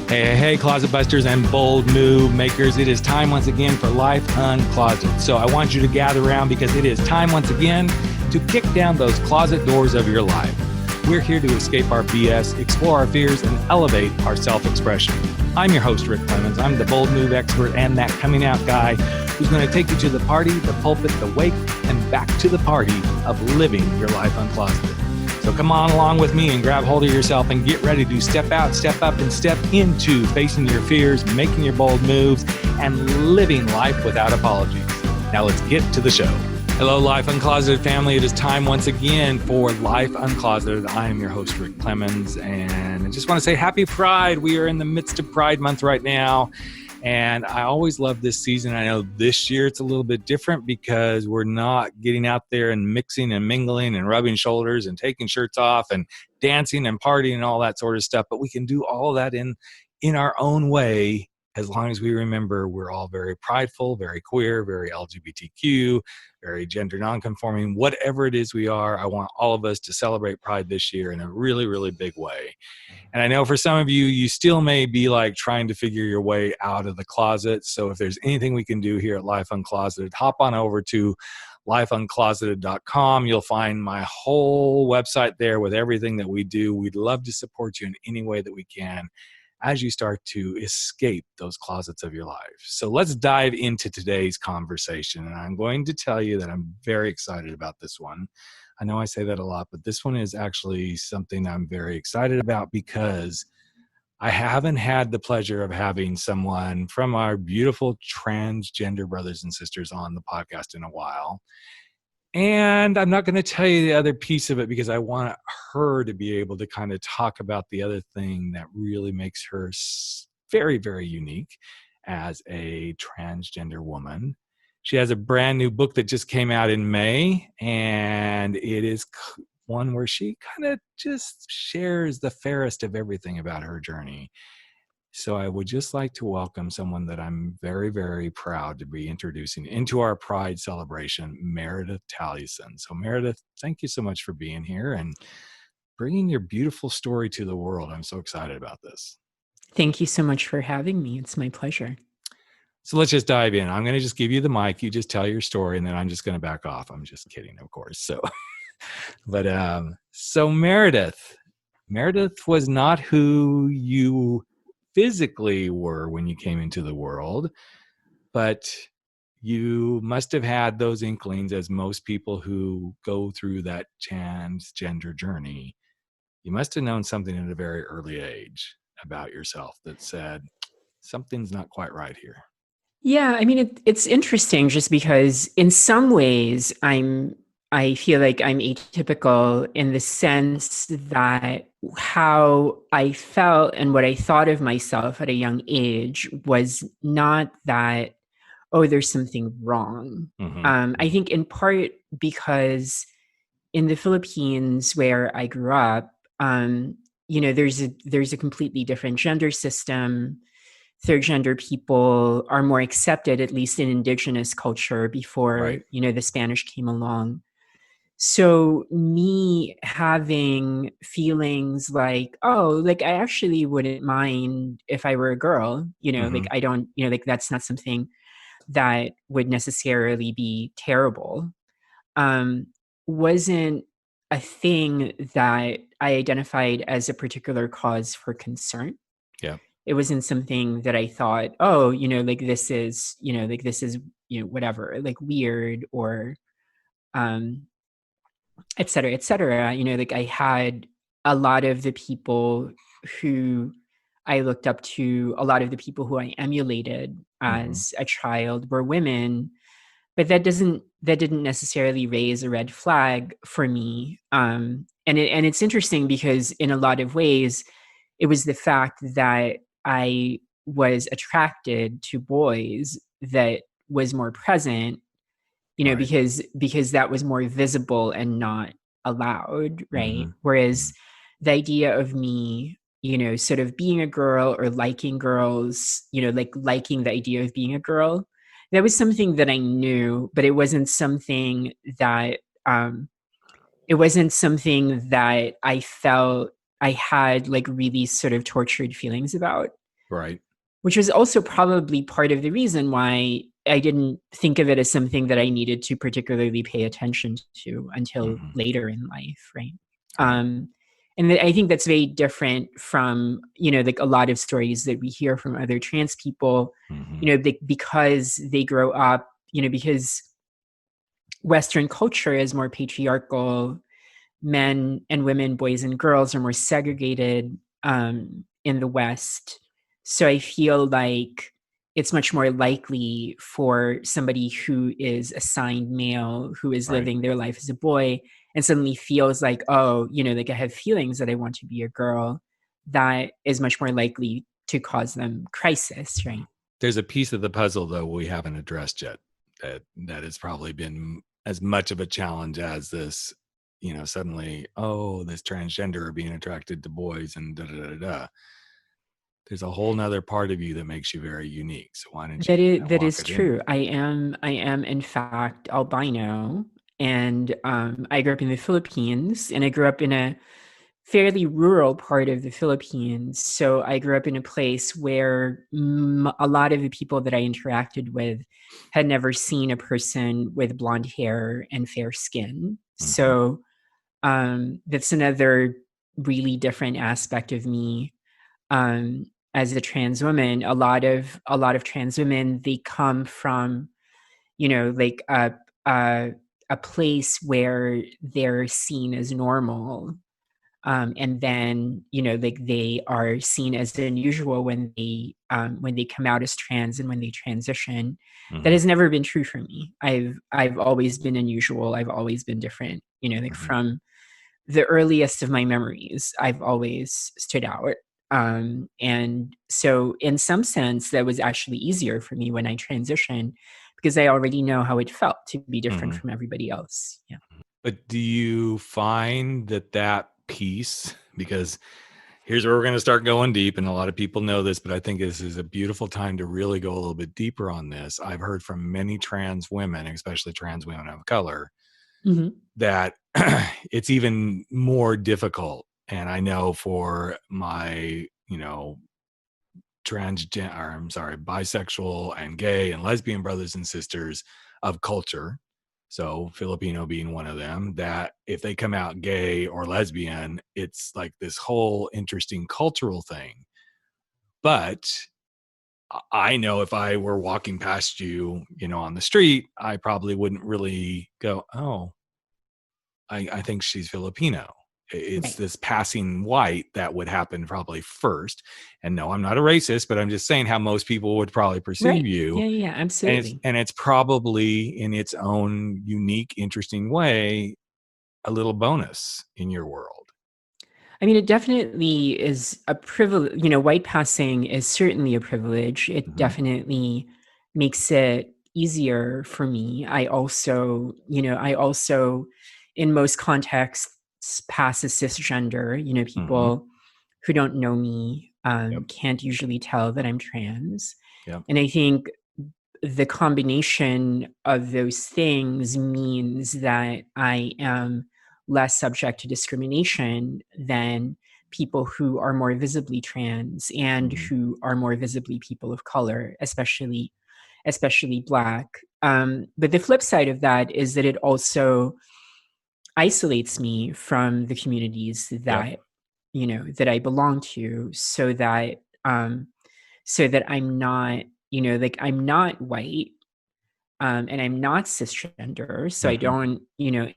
Hey, closet busters and bold move makers. It is time once again for Life Uncloseted. So I want you to gather around because it is time once again to kick down those closet doors of your life. We're here to escape our BS, explore our fears, and elevate our self-expression. I'm your host, Rick Clemens. I'm the bold move expert and that coming out guy who's going to take you to the party, the pulpit, the wake, and back to the party of living your life uncloseted. So come on along with me and grab hold of yourself and get ready to step out, step up, and step into facing your fears, making your bold moves, and living life without apologies. Now let's get to the show. Hello, Life Uncloseted family. It is time once again for Life Uncloseted. I am your host, Rick Clemens, and I just want to say happy Pride. We are in the midst of Pride Month right now. And I always love this season. I know this year it's a little bit different because we're not getting out there and mixing and mingling and rubbing shoulders and taking shirts off and dancing and partying and all that sort of stuff. But we can do all of that in our own way as long as we remember we're all very prideful, very queer, very LGBTQ, very gender nonconforming, whatever it is we are. I want all of us to celebrate Pride this year in a really, really big way. And I know for some of you, you still may be like trying to figure your way out of the closet. So if there's anything we can do here at Life Uncloseted, hop on over to lifeuncloseted.com. You'll find my whole website there with everything that we do. We'd love to support you in any way that we can as you start to escape those closets of your life. So let's dive into today's conversation. And I'm going to tell you that I'm very excited about this one. I know I say that a lot, but this one is actually something I'm very excited about because I haven't had the pleasure of having someone from our beautiful transgender brothers and sisters on the podcast in a while. And I'm not going to tell you the other piece of it because I want her to be able to kind of talk about the other thing that really makes her very, very unique as a transgender woman. She has a brand new book that just came out in May, and it is one where she kind of just shares the fairest of everything about her journey. So I would just like to welcome someone that I'm very, very proud to be introducing into our Pride celebration, Meredith Talusan. So Meredith, thank you so much for being here and bringing your beautiful story to the world. I'm so excited about this. Thank you so much for having me. It's my pleasure. So let's just dive in. I'm going to just give you the mic. You just tell your story, and then I'm just going to back off. I'm just kidding, of course. So, so Meredith was not who you physically were when you came into the world, but you must have had those inklings, as most people who go through that transgender journey. You must have known something at a very early age about yourself that said, something's not quite right here. Yeah, I mean, it's interesting just because in some ways I feel like I'm atypical in the sense that how I felt and what I thought of myself at a young age was not that, oh, there's something wrong. Mm-hmm. I think in part because in the Philippines where I grew up, there's a completely different gender system. Third gender people are more accepted, at least in indigenous culture, before, right, the Spanish came along. So me having feelings like, oh, like I actually wouldn't mind if I were a girl, mm-hmm. like I don't, like that's not something that would necessarily be terrible, wasn't a thing that I identified as a particular cause for concern. Yeah. It wasn't something that I thought, oh, like this is, whatever, like weird or, et cetera, like I had a lot of the people who I looked up to, a lot of the people who I emulated as a child were women, but that didn't necessarily raise a red flag for me. And it's interesting because in a lot of ways, it was the fact that I was attracted to boys that was more present, right, because that was more visible and not allowed, right? Mm-hmm. Whereas the idea of me, sort of being a girl or liking girls, like liking the idea of being a girl, that was something that I knew, but it wasn't something that I felt I had like really sort of tortured feelings about. Right. which was also probably part of the reason why I didn't think of it as something that I needed to particularly pay attention to until Mm-hmm. later in life, right? Right. And I think that's very different from, like a lot of stories that we hear from other trans people, Mm-hmm. because they grow up, because Western culture is more patriarchal. Men and women, boys and girls are more segregated in the West. So I feel like it's much more likely for somebody who is assigned male, who is Right. living their life as a boy, and suddenly feels like, oh, like I have feelings that I want to be a girl, that is much more likely to cause them crisis, right? There's a piece of the puzzle, though, we haven't addressed yet that has probably been as much of a challenge as this, suddenly, oh, this transgender are being attracted to boys and da da da da. There's a whole nother part of you that makes you very unique. So why don't you That walk is it in? true. I am in fact albino, and I grew up in the Philippines, and I grew up in a fairly rural part of the Philippines. So I grew up in a place where a lot of the people that I interacted with had never seen a person with blonde hair and fair skin. Mm-hmm. So that's another really different aspect of me. As a trans woman, a lot of trans women, they come from, like a place where they're seen as normal, and then like they are seen as unusual when they come out as trans and when they transition. That Mm-hmm. has never been true for me. I've always been unusual. I've always been different. Like Mm-hmm. from the earliest of my memories, I've always stood out. And so in some sense, that was actually easier for me when I transitioned, because I already know how it felt to be different Mm-hmm. from everybody else. Yeah. But do you find that piece, because here's where we're going to start going deep, and a lot of people know this, but I think this is a beautiful time to really go a little bit deeper on this. I've heard from many trans women, especially trans women of color, Mhm. that it's even more difficult. And I know for my, bisexual and gay and lesbian brothers and sisters of culture, so Filipino being one of them, that if they come out gay or lesbian, it's like this whole interesting cultural thing. But I know if I were walking past you, on the street, I probably wouldn't really go, oh, I think she's Filipino. It's Right. this passing white that would happen probably first. And no, I'm not a racist, but I'm just saying how most people would probably perceive Right. you. Yeah, yeah, yeah, absolutely. And it's probably in its own unique, interesting way, a little bonus in your world. I mean, it definitely is a privilege. White passing is certainly a privilege. It Mm-hmm. definitely makes it easier for me. I also, in most contexts, pass as cisgender. Mm-hmm. People who don't know me Yep. can't usually tell that I'm trans. Yep. And I think the combination of those things means that I am less subject to discrimination than people who are more visibly trans and Mm-hmm. who are more visibly people of color, especially Black. But the flip side of that is that it also isolates me from the communities Yep. that I belong to, so that I'm not, like I'm not white, and I'm not cisgender, so I Mm-hmm. don't,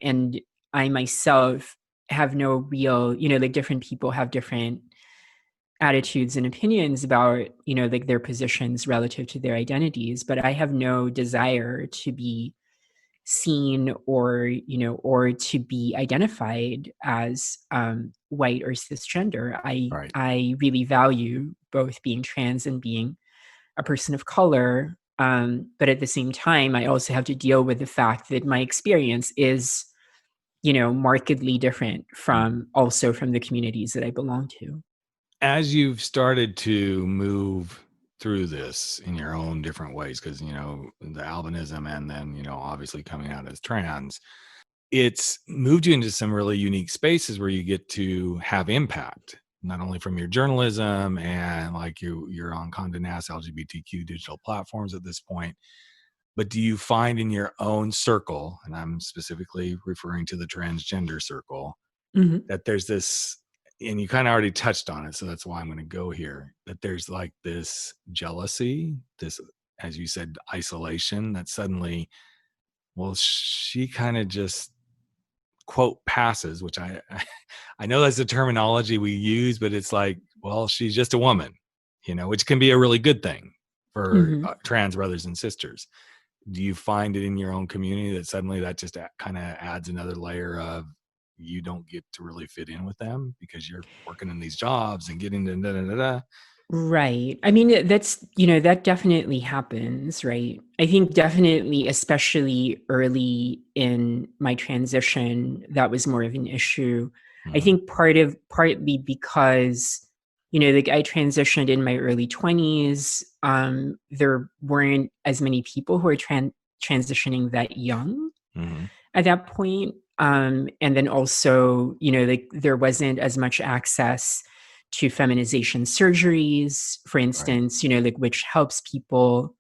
and I myself have no real, like different people have different attitudes and opinions about, like their positions relative to their identities, but I have no desire to be seen or to be identified as white or cisgender. I Right. I really value both being trans and being a person of color. But at the same time, I also have to deal with the fact that my experience is, markedly different Mm-hmm. from the communities that I belong to. As you've started to move through this in your own different ways, because the albinism and then obviously coming out as trans, it's moved you into some really unique spaces where you get to have impact. not only from your journalism and like you're on Condé Nast LGBTQ digital platforms at this point, but do you find in your own circle, and I'm specifically referring to the transgender circle, Mhm. that there's this, and you kind of already touched on it, so that's why I'm going to go here, that there's like this jealousy, this, as you said, isolation, that suddenly, well, she kind of just quote passes, which I know that's the terminology we use, but it's like, well, she's just a woman, which can be a really good thing for Mhm. trans brothers and sisters. Do you find it in your own community that suddenly that just kind of adds another layer of you don't get to really fit in with them because you're working in these jobs and getting da, da, da, da, da? Right. I mean, that's, that definitely happens, right? I think definitely, especially early in my transition, that was more of an issue. I Mm-hmm. think partly because, like I transitioned in my early 20s. There weren't as many people who were transitioning that young Mm-hmm. at that point. And then also, like there wasn't as much access to feminization surgeries, for Right. instance, like which helps people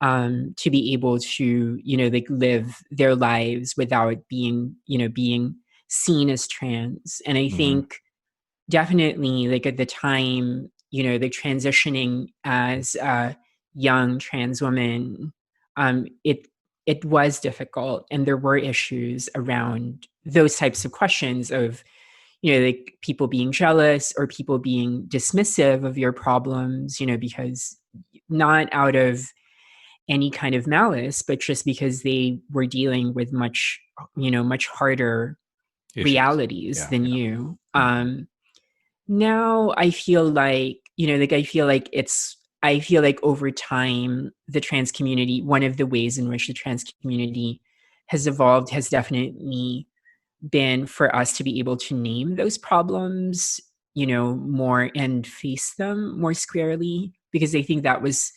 to be able to, like live their lives without being seen as trans. And I Mm-hmm. think definitely like at the time, the transitioning as a young trans woman, it was difficult, and there were issues around those types of questions of, like people being jealous or people being dismissive of your problems, because not out of any kind of malice, but just because they were dealing with much harder Issues. realities Yeah. than Yeah. you. Mm-hmm. Now I feel like, I feel like over time, the trans community, one of the ways in which the trans community has evolved has definitely been for us to be able to name those problems, more and face them more squarely, because I think that was,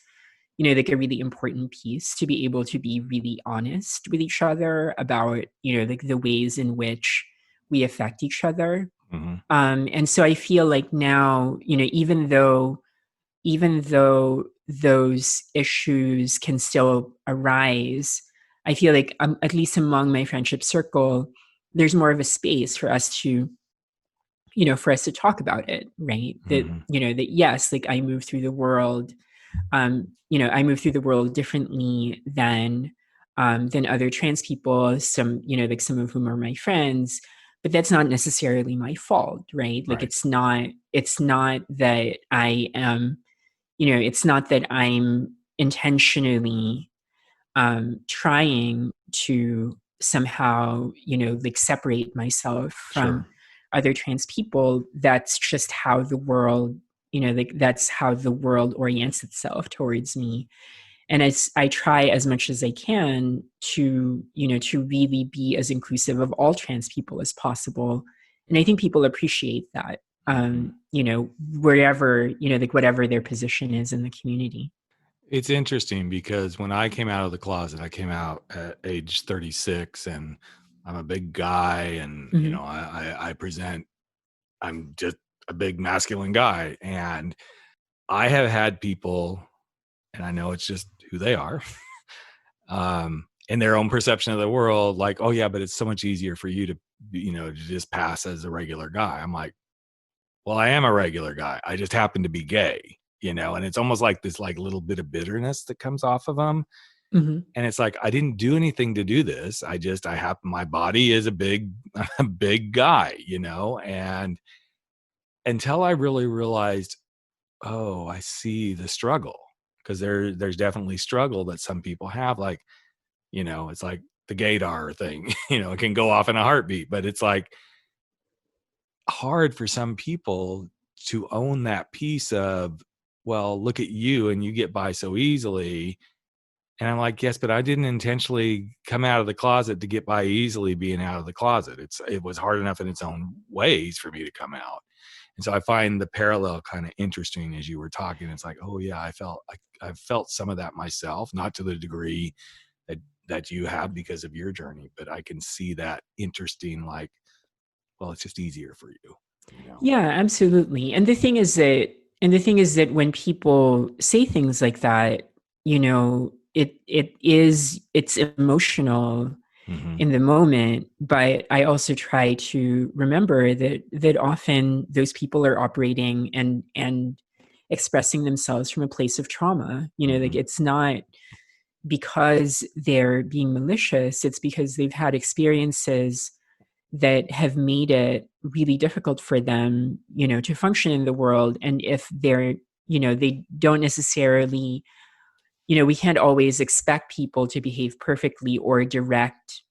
like a really important piece to be able to be really honest with each other about, like the ways in which we affect each other. Mm-hmm. And so I feel like now, even though those issues can still arise, I feel like at least among my friendship circle, there's more of a space for us to, for us to talk about it, right? That, Mm-hmm. that yes, like I move through the world differently than other trans people, some, like some of whom are my friends, but that's not necessarily my fault, right? Like Right. it's not that I am, it's not that I'm intentionally trying to somehow, like separate myself from Sure. other trans people. That's just how the world, like that's how the world orients itself towards me. And as I try as much as I can to, to really be as inclusive of all trans people as possible. And I think people appreciate that, Mm-hmm. wherever, like whatever their position is in the community. It's interesting because when I came out of the closet, I came out at age 36, and I'm a big guy, and Hmm. I present, I'm just a big masculine guy, and I have had people, and I know it's just who they are, in their own perception of the world, like, oh yeah, but it's so much easier for you to, to just pass as a regular guy. I'm like, well, I am a regular guy. I just happen to be gay, and it's almost like this like little bit of bitterness that comes off of them. Hmm. And it's like, I didn't do anything to do this. I have, my body is a big, a big guy, and until I really realized, oh, I see the struggle, because there's definitely struggle that some people have. Like, it's like the gaydar thing, it can go off in a heartbeat, but it's like hard for some people to own that piece of, well, look at you and you get by so easily. And I'm like, yes, but I didn't intentionally come out of the closet to get by easily being out of the closet. It was hard enough in its own ways for me to come out. And so I find the parallel kind of interesting as you were talking. It's like, oh yeah, I felt some of that myself, not to the degree that you have because of your journey, but I can see that interesting, like, well, it's just easier for you. you know. Yeah, absolutely. And the thing is that when people say things like that, it's emotional Hmm. in the moment, but I also try to remember that often those people are operating and expressing themselves from a place of trauma. Like, Hmm. it's not because they're being malicious, it's because they've had experiences that have made it really difficult for them, to function in the world. And if they don't necessarily, we can't always expect people to behave perfectly or direct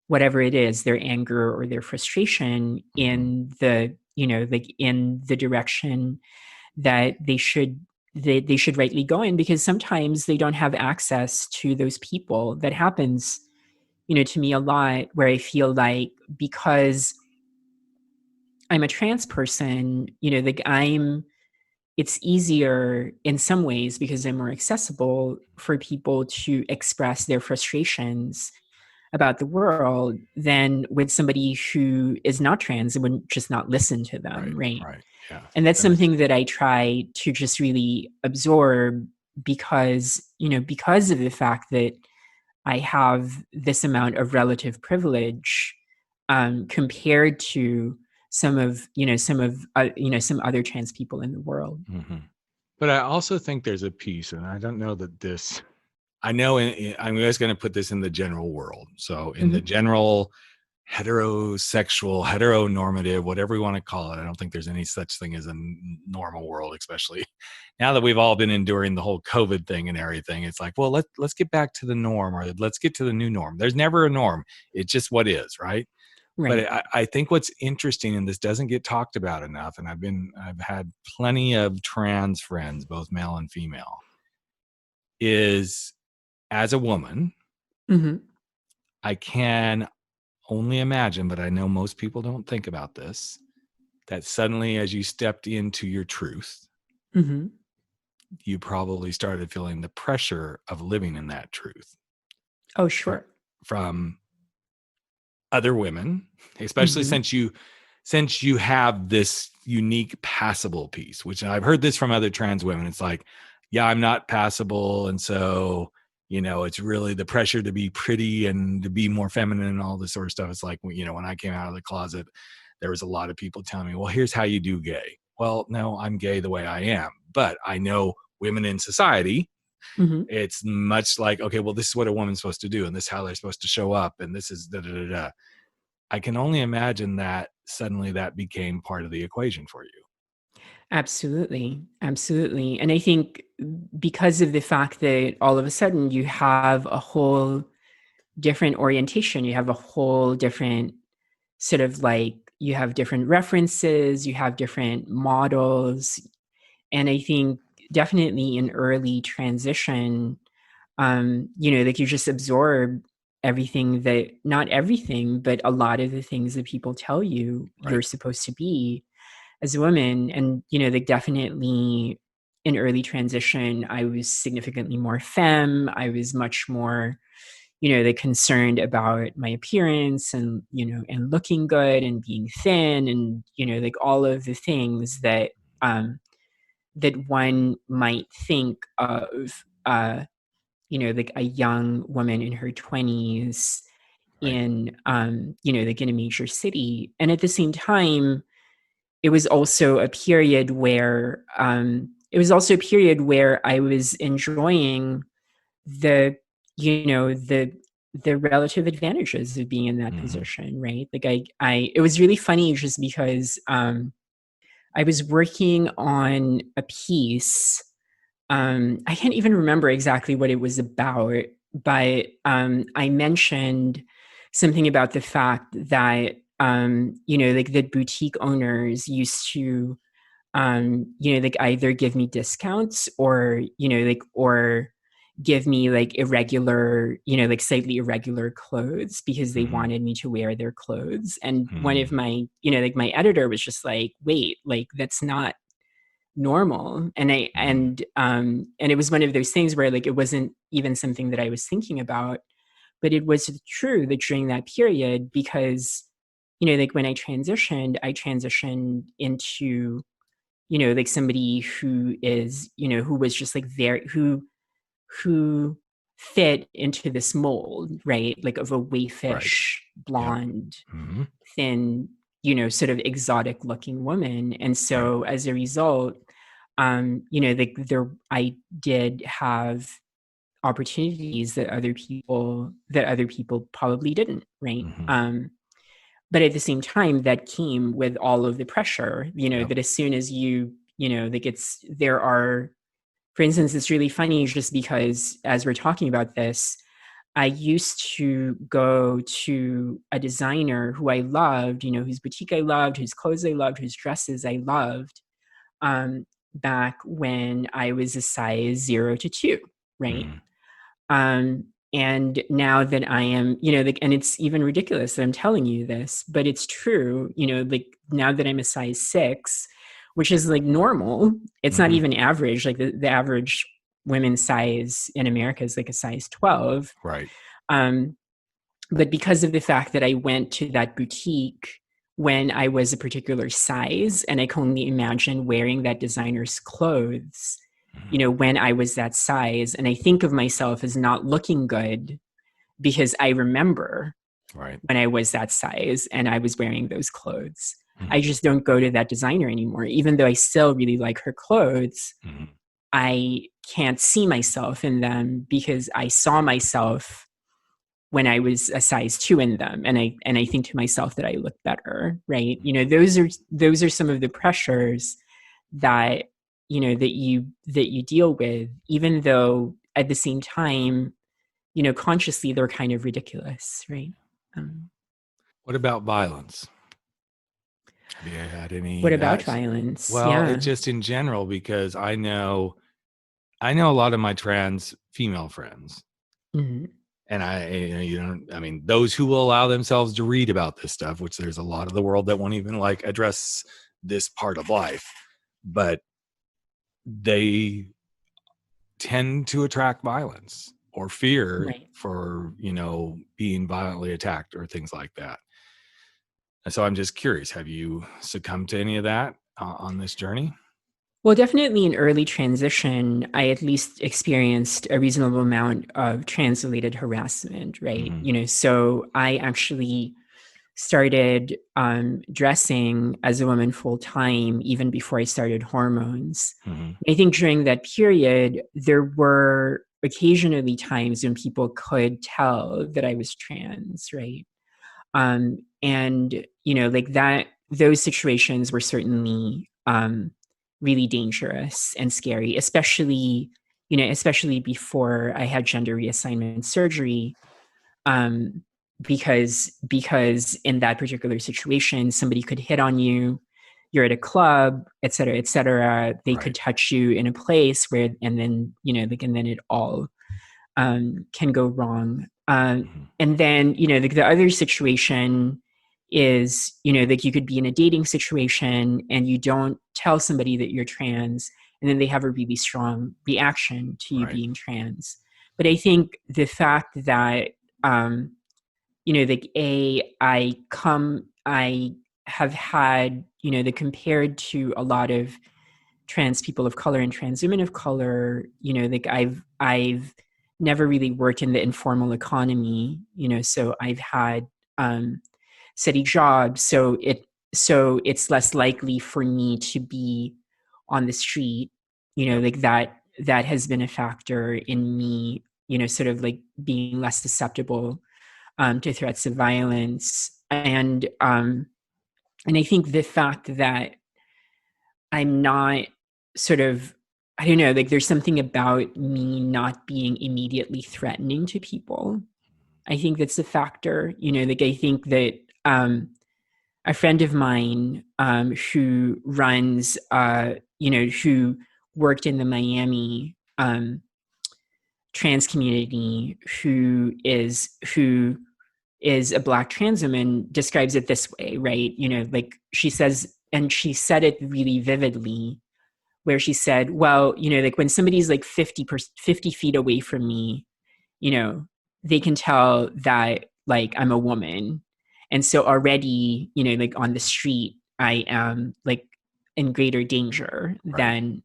whatever it is, their anger or their frustration, Hmm. in the direction that they should rightly go in, because sometimes they don't have access to those people. That happens, to me a lot, where I feel like, because I'm a trans person, like, it's easier in some ways, because I'm more accessible, for people to express their frustrations about the world than with somebody who is not trans and would just not listen to them, Right, right? right. Yeah. And that's That makes something that I try to just really absorb, because of the fact that I have this amount of relative privilege, compared to some other trans people in the world. hmm. But I also think there's a piece, and I don't know that this, I know I'm just going to put this in the general world. So, in the Hmm. general heterosexual, heteronormative, whatever we want to call it, I don't think there's any such thing as a normal world, especially now that we've all been enduring the whole COVID thing and everything. It's like, well, let's get back to the norm, or let's get to the new norm. There's never a norm. It's just what is, right? Right. But I think what's interesting, and this doesn't get talked about enough, and I've had plenty of trans friends, both male and female, is as a woman, Hmm. I can only imagine, but I know most people don't think about this, that suddenly as you stepped into your truth, Hmm. you probably started feeling the pressure of living in that truth Oh, from, sure. from other women, especially Hmm. since you have this unique passable piece, which I've heard this from other trans women. It's like, yeah, I'm not passable. And so, it's really the pressure to be pretty and to be more feminine and all this sort of stuff. It's like, when I came out of the closet, there was a lot of people telling me, well, here's how you do gay. Well, no, I'm gay the way I am. But I know women in society, Hmm. it's much like, okay, well, this is what a woman's supposed to do, and this is how they're supposed to show up, and this is da da da da. I can only imagine that suddenly that became part of the equation for you. Absolutely. Absolutely. And I think, because of the fact that all of a sudden you have a whole different orientation, you have a whole different sort of, like, you have different references, you have different models. And I think definitely in early transition, like, you just absorb everything that, not everything, but a lot of the things that people tell you you're Right. supposed to be as a woman. And, like, definitely in early transition, I was significantly more femme. I was much more, like, concerned about my appearance, and looking good and being thin, and, like, all of the things that one might think of, like, a young woman in her 20s Right. like, in a major city. And at the same time, it was also a period where I was enjoying the you know the relative advantages of being in that Hmm. position, right? Like, I it was really funny, just because I was working on a piece. I can't even remember exactly what it was about, but I mentioned something about the fact that, like, the boutique owners used to, like, either give me discounts, or, or give me, like, irregular, like, slightly irregular clothes, because they Hmm. wanted me to wear their clothes. And one of Hmm. my, like, my editor was just like, wait, like, that's not normal. Hmm. And it was one of those things where, like, it wasn't even something that I was thinking about, but it was true that during that period, because like when I transitioned into, like somebody who is, who was just like who fit into this mold, right? Like of a Right. waifish, Yep. blonde, Mm-hmm. thin, sort of exotic looking woman. And Right. so as a result, I did have opportunities that other people probably didn't, right? Mm-hmm. But at the same time, that came with all of the pressure, Yep. that as soon as like there are, for instance, it's really funny just because as we're talking about this, I used to go to a designer who I loved, whose boutique I loved, whose clothes I loved, whose dresses I loved, back when I was a size 0 to 2, right? Mm-hmm. And now that I am, like, and it's even ridiculous that I'm telling you this, but it's true, like now that I'm a size 6, which is like normal, it's not Mm-hmm. even average. Like the average women's size in America is like a size 12. Right. Um, but because of the fact that I went to that boutique when I was a particular size, and I can only imagine wearing that designer's clothes, Mm-hmm. when I was that size, and I think of myself as not looking good because I remember Right. when I was that size and I was wearing those clothes. Mm-hmm. I just don't go to that designer anymore. Even though I still really like her clothes, Mm-hmm. I can't see myself in them because I saw myself when I was a size 2 in them, and I think to myself that I look better, right? Those are some of the pressures that that you deal with, even though at the same time, consciously they're kind of ridiculous, right? Um, What about violence? Have you had any what of about that? violence? Well, it Yeah. just in general, because I know a lot of my trans female friends, Mhm. and I mean, those who will allow themselves to read about this stuff, which there's a lot of the world that won't even like address this part of life, but they tend to attract violence or fear Right. for, being violently attacked or things like that. And so I'm just curious, have you succumbed to any of that on this journey? Well, definitely in early transition, I at least experienced a reasonable amount of trans-related harassment, right? Mm-hmm. So I actually started dressing as a woman full time even before I started hormones. Mm-hmm. I think during that period, there were occasionally times when people could tell that I was trans, right? And like that, those situations were certainly really dangerous and scary, especially before I had gender reassignment surgery, um, because in that particular situation, somebody could hit on you. You're at a club, et cetera, et cetera. They could Right. touch you in a place where, and then and then it all can go wrong. Mm-hmm. And then the other situation is like you could be in a dating situation and you don't tell somebody that you're trans, and then they have a really strong reaction to you Right. being trans. But I think the fact that like I have had that compared to a lot of trans people of color and trans women of color, like I've never really worked in the informal economy, so I've had steady jobs, so it's less likely for me to be on the street, Yep. like that has been a factor in me, sort of like being less susceptible to threats of violence. And I think the fact that I'm not sort of, I don't know, like there's something about me not being immediately threatening to people. I think that's a factor, like I think that a friend of mine who runs, who worked in the Miami trans community, who is a Black trans woman, describes it this way, right? Like she says, and she said it really vividly, where she said, well, like when somebody's like 50 feet away from me, you know, they can tell that like I'm a woman. And so already, like on the street, I am like in greater danger than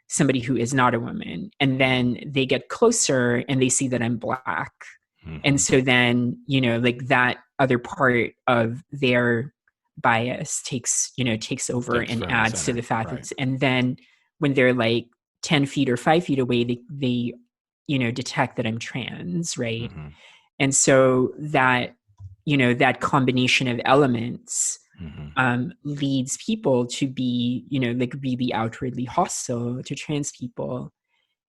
somebody who is not a woman. And then they get closer and they see that I'm Black. And so then, like that other part of their bias takes over and adds to the fact that, and then when they're like 10 feet or 5 feet away, they detect that I'm trans, right? And so that, that combination of elements leads people to be, like really outwardly hostile to trans people.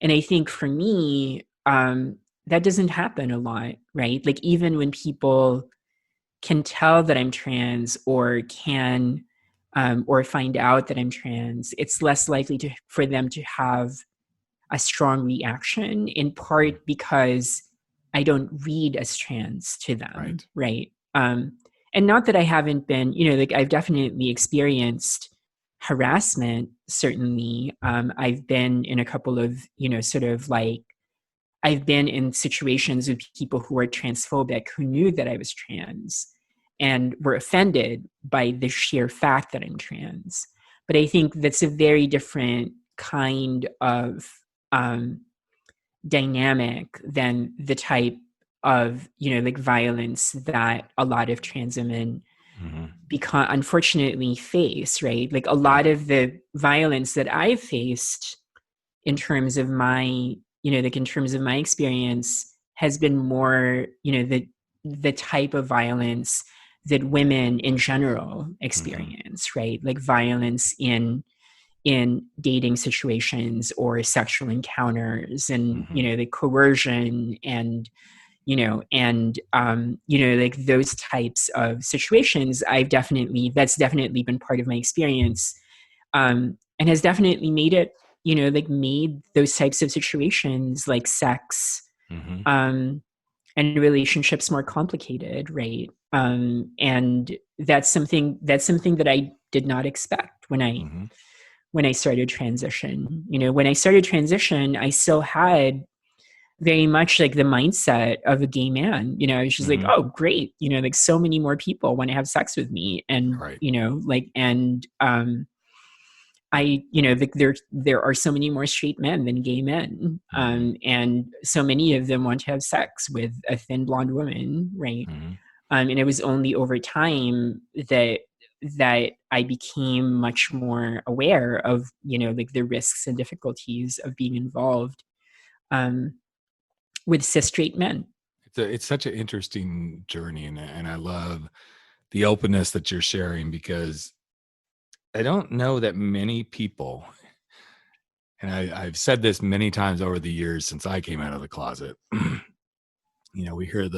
And I think for me, that doesn't happen a lot, right? Like even when people can tell that I'm trans or can or find out that I'm trans, it's less likely for them to have a strong reaction, in part because I don't read as trans to them, right? And not that I haven't been, like I've definitely experienced harassment, certainly. I've been in a couple of, sort of like, I've been in situations with people who are transphobic who knew that I was trans and were offended by the sheer fact that I'm trans. But I think that's a very different kind of dynamic than the type of, like violence that a lot of trans women unfortunately face, right? Like a lot of the violence that I've faced in terms of my, like in terms of my experience has been more, the type of violence that women in general experience, right? Like violence in dating situations or sexual encounters and, the coercion and, like those types of situations. That's definitely been part of my experience. And has definitely made it, like made those types of situations like sex and relationships more complicated, right? And that's something that I did not expect when I started transition. When I started transition, I still had very much like the mindset of a gay man. I was just like, oh, great, like so many more people want to have sex with me, and like, and I, like there are so many more straight men than gay men, and so many of them want to have sex with a thin blonde woman, right? And it was only over time that I became much more aware of, like the risks and difficulties of being involved with cis straight men. It's such an interesting journey, and I love the openness that you're sharing, because I don't know that many people, and I've said this many times over the years since I came out of the closet, we hear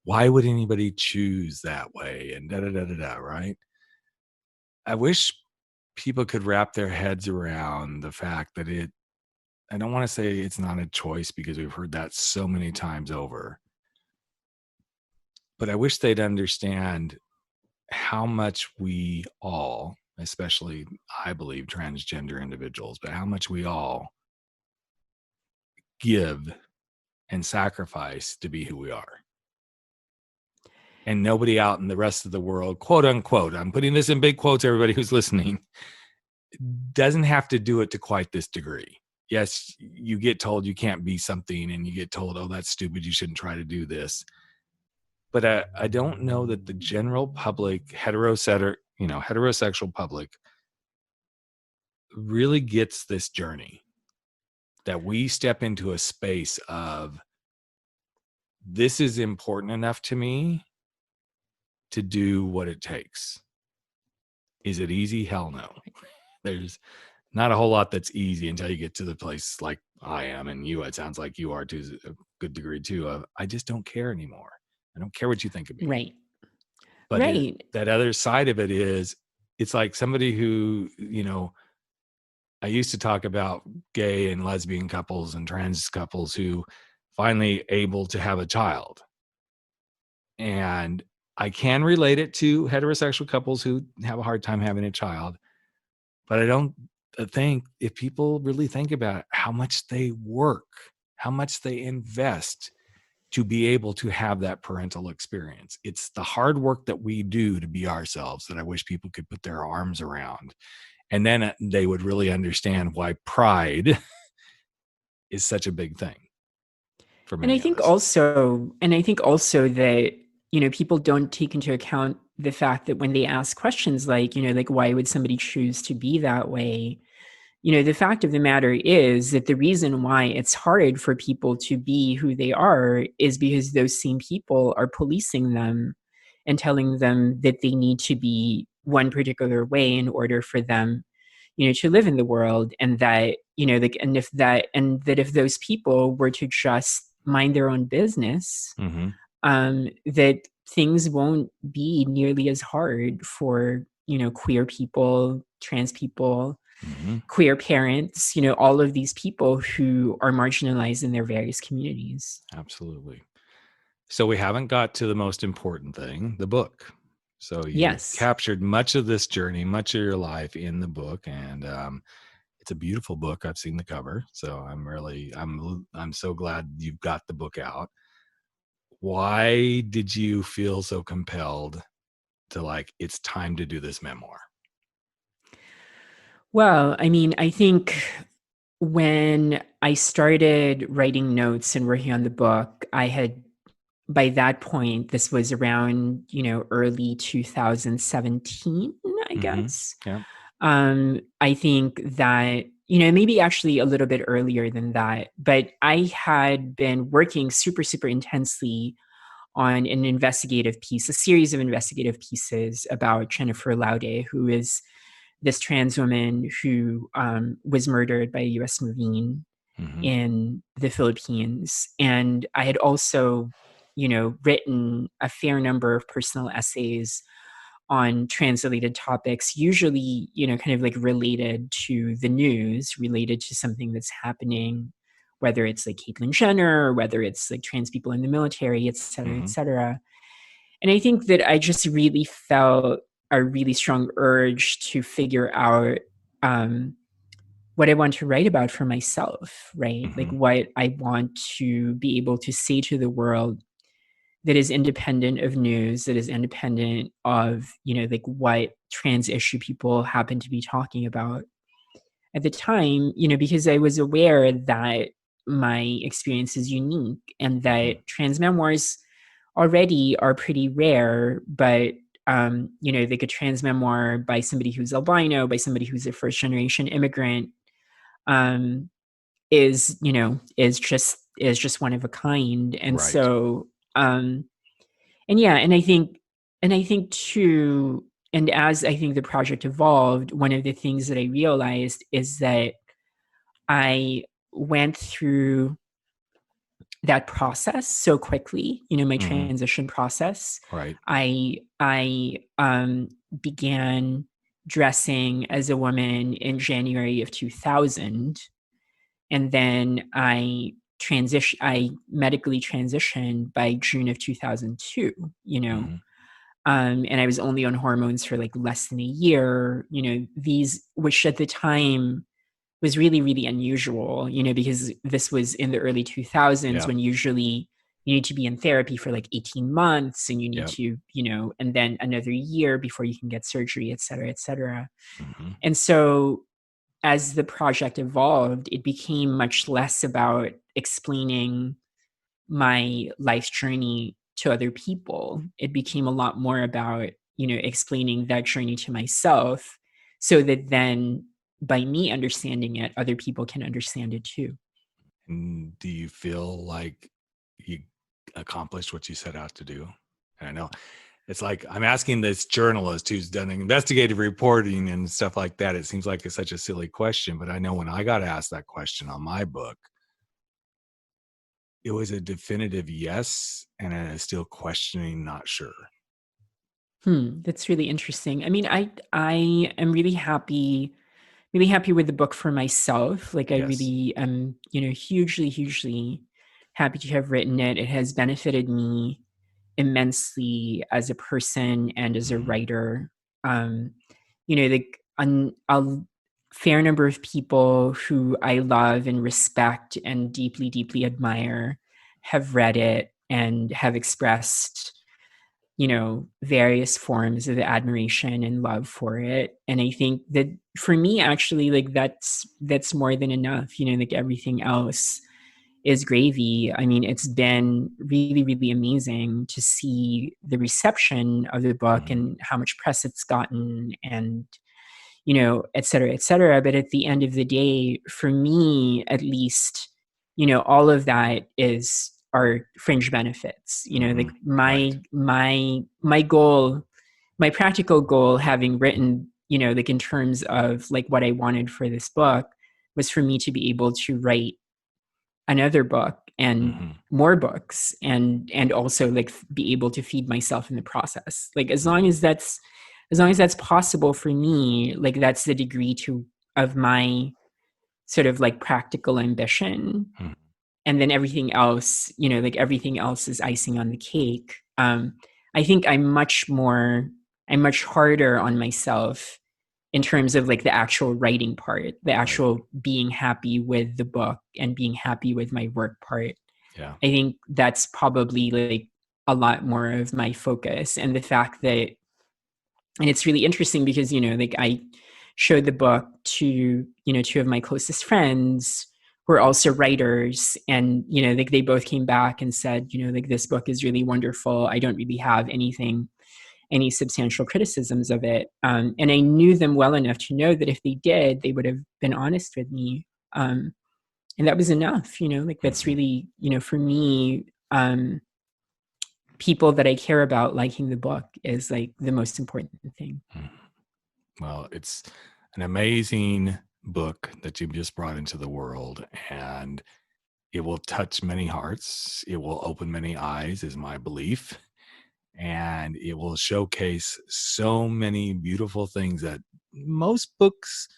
why would anybody choose that way, and da da da da da, right? I wish people could wrap their heads around the fact that I don't want to say it's not a choice, because we've heard that so many times over, but I wish they'd understand how much we all, especially I believe transgender individuals, but how much we all give and sacrifice to be who we are. And nobody out in the rest of the world, quote unquote, I'm putting this in big quotes, everybody who's listening, doesn't have to do it to quite this degree. Yes, you get told you can't be something, and you get told, oh, that's stupid, you shouldn't try to do this. But I don't know that the general public, heterosexual public, really gets this journey, that we step into a space of, this is important enough to me to do what it takes. Is it easy? Hell no. There's not a whole lot that's easy until you get to the place like I am, and you, it sounds like you are to a good degree too, of I just don't care anymore. I don't care what you think of me. Right. But that other side of it is, it's like somebody who, I used to talk about gay and lesbian couples and trans couples who finally able to have a child. And I can relate it to heterosexual couples who have a hard time having a child. But I don't think, if people really think about how much they work, how much they invest to be able to have that parental experience. It's the hard work that we do to be ourselves that I wish people could put their arms around. And then they would really understand why pride is such a big thing for And I many of think us. also that, people don't take into account the fact that when they ask questions like, like why would somebody choose to be that way? The fact of the matter is that the reason why it's hard for people to be who they are is because those same people are policing them and telling them that they need to be one particular way in order for them, to live in the world. And that, like, and that if those people were to just mind their own business, Mm-hmm. that things won't be nearly as hard for, queer people, trans people, Mm-hmm. queer parents, all of these people who are marginalized in their various communities. Absolutely. So we haven't got to the most important thing, the book. So you Yes. captured much of this journey, much of your life in the book, and it's a beautiful book. I've seen the cover, so I'm so glad you've got the book out. Why did you feel so compelled to, like, it's time to do this memoir? Well, I mean, I think when I started writing notes and working on the book, I had, by that point, this was around, early 2017, I Mm-hmm. guess. Yeah. I think that, maybe actually a little bit earlier than that, but I had been working super, super intensely on an investigative piece, a series of investigative pieces about Jennifer Laude, who is this trans woman who was murdered by a U.S. Marine Mm-hmm. in the Philippines. And I had also, written a fair number of personal essays on trans-related topics, usually, kind of like related to the news, related to something that's happening, whether it's like Caitlyn Jenner, or whether it's like trans people in the military, et cetera, et Mm-hmm. cetera. And I think that I just really felt a really strong urge to figure out what I want to write about for myself, right? Like Mm-hmm. what I want to be able to say to the world that is independent of news, that is independent of, like what trans issue people happen to be talking about at the time, because I was aware that my experience is unique and Mm-hmm. that trans memoirs already are pretty rare, but like a trans memoir by somebody who's albino, by somebody who's a first generation immigrant, um, is just one of a kind. And Right. so, and yeah, and I think too, and as I think the project evolved, one of the things that I realized is that I went through that process so quickly, my Mm-hmm. transition process. Right. I began dressing as a woman in January of 2000, and then I medically transitioned by June of 2002, Mm-hmm. and I was only on hormones for like less than a year, these, which at the time was really, really unusual, because this was in the early 2000s Yeah. when usually you need to be in therapy for like 18 months and you need Yep. to, and then another year before you can get surgery, et cetera, et cetera. Mm-hmm. And so as the project evolved, it became much less about explaining my life journey to other people. It became a lot more about, explaining that journey to myself so that then by me understanding it, other people can understand it too. And do you feel like you accomplished what you set out to do? And I know it's like I'm asking this journalist who's done investigative reporting and stuff like that. It seems like it's such a silly question, but I know when I got asked that question on my book, it was a definitive yes, and I'm still questioning, not sure. That's really interesting. I mean, I am really happy with the book for myself. Like I Yes. really am, hugely, hugely happy to have written it. It has benefited me immensely as a person and as a Mm-hmm. writer. Like a fair number of people who I love and respect and deeply, deeply admire have read it and have expressed, various forms of admiration and love for it. And I think that for me, actually, like that's more than enough, like everything else is gravy. I mean, it's been really, really amazing to see the reception of the book and how much press it's gotten and, et cetera, et cetera. But at the end of the day, for me, at least, all of that are fringe benefits, like my goal, my practical goal, having written, like in terms of like what I wanted for this book, was for me to be able to write another book and more books and also like be able to feed myself in the process. Like as long as that's possible for me, like that's the degree of my sort of like practical ambition. And then everything else, like everything else is icing on the cake. I think I'm much harder on myself in terms of like the actual writing part, the actual being happy with the book and being happy with my work part. Yeah. I think that's probably like a lot more of my focus. And the fact that, and it's really interesting because, like I showed the book to, two of my closest friends who are also writers, and, like they both came back and said, like this book is really wonderful. I don't really have any substantial criticisms of it. And I knew them well enough to know that if they did, they would have been honest with me. And that was enough, like that's really, for me, people that I care about liking the book is like the most important thing. Well, it's an amazing book that you've just brought into the world, and it will touch many hearts. It will open many eyes, is my belief. And it will showcase so many beautiful things that most books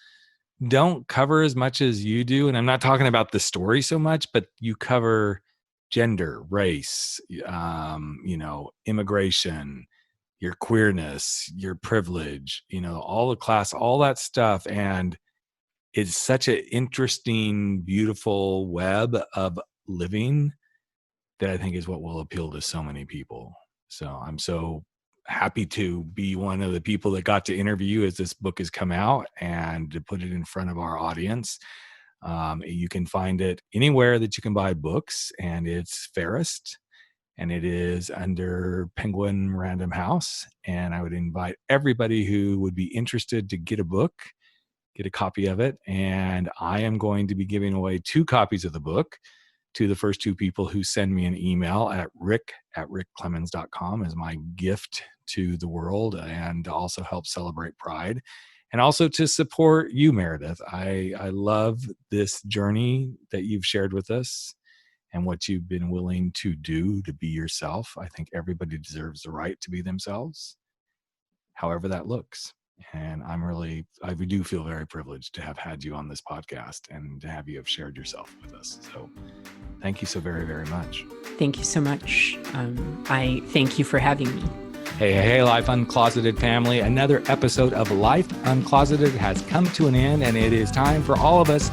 don't cover as much as you do. And I'm not talking about the story so much, but you cover gender, race, immigration, your queerness, your privilege, all the class, all that stuff. And it's such an interesting, beautiful web of living that I think is what will appeal to so many people. So I'm so happy to be one of the people that got to interview you as this book has come out and to put it in front of our audience. You can find it anywhere that you can buy books, and it's Fairest, and it is under Penguin Random House. And I would invite everybody who would be interested to get a copy of it. And I am going to be giving away 2 copies of the book to the first 2 people who send me an email at rick@rickclemens.com as my gift to the world, and to also help celebrate Pride, and also to support you, Meredith. I love this journey that you've shared with us and what you've been willing to do to be yourself. I think everybody deserves the right to be themselves, however that looks. And I do feel very privileged to have had you on this podcast and to have you have shared yourself with us. So thank you so very, very much. Thank you so much. I thank you for having me. Hey, Life Uncloseted family. Another episode of Life Uncloseted has come to an end, and it is time for all of us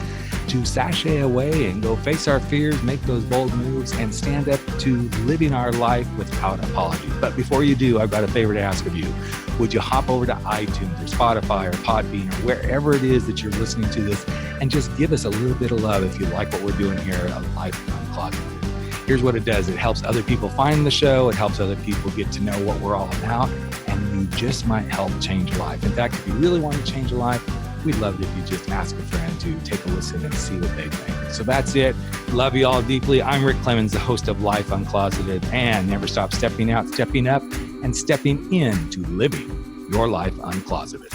to sashay away and go face our fears, make those bold moves, and stand up to living our life without apology. But before you do, I've got a favor to ask of you. Would you hop over to iTunes or Spotify or Podbean or wherever it is that you're listening to this, and just give us a little bit of love if you like what we're doing here at Life Uncloseted. Here's what it does. It helps other people find the show. It helps other people get to know what we're all about. And you just might help change a life. In fact, if you really want to change a life, we'd love it if you just ask a friend to take a listen and see what they think. So that's it. Love you all deeply. I'm Rick Clemens, the host of Life Uncloseted, and never stop stepping out, stepping up, and stepping into living your life uncloseted.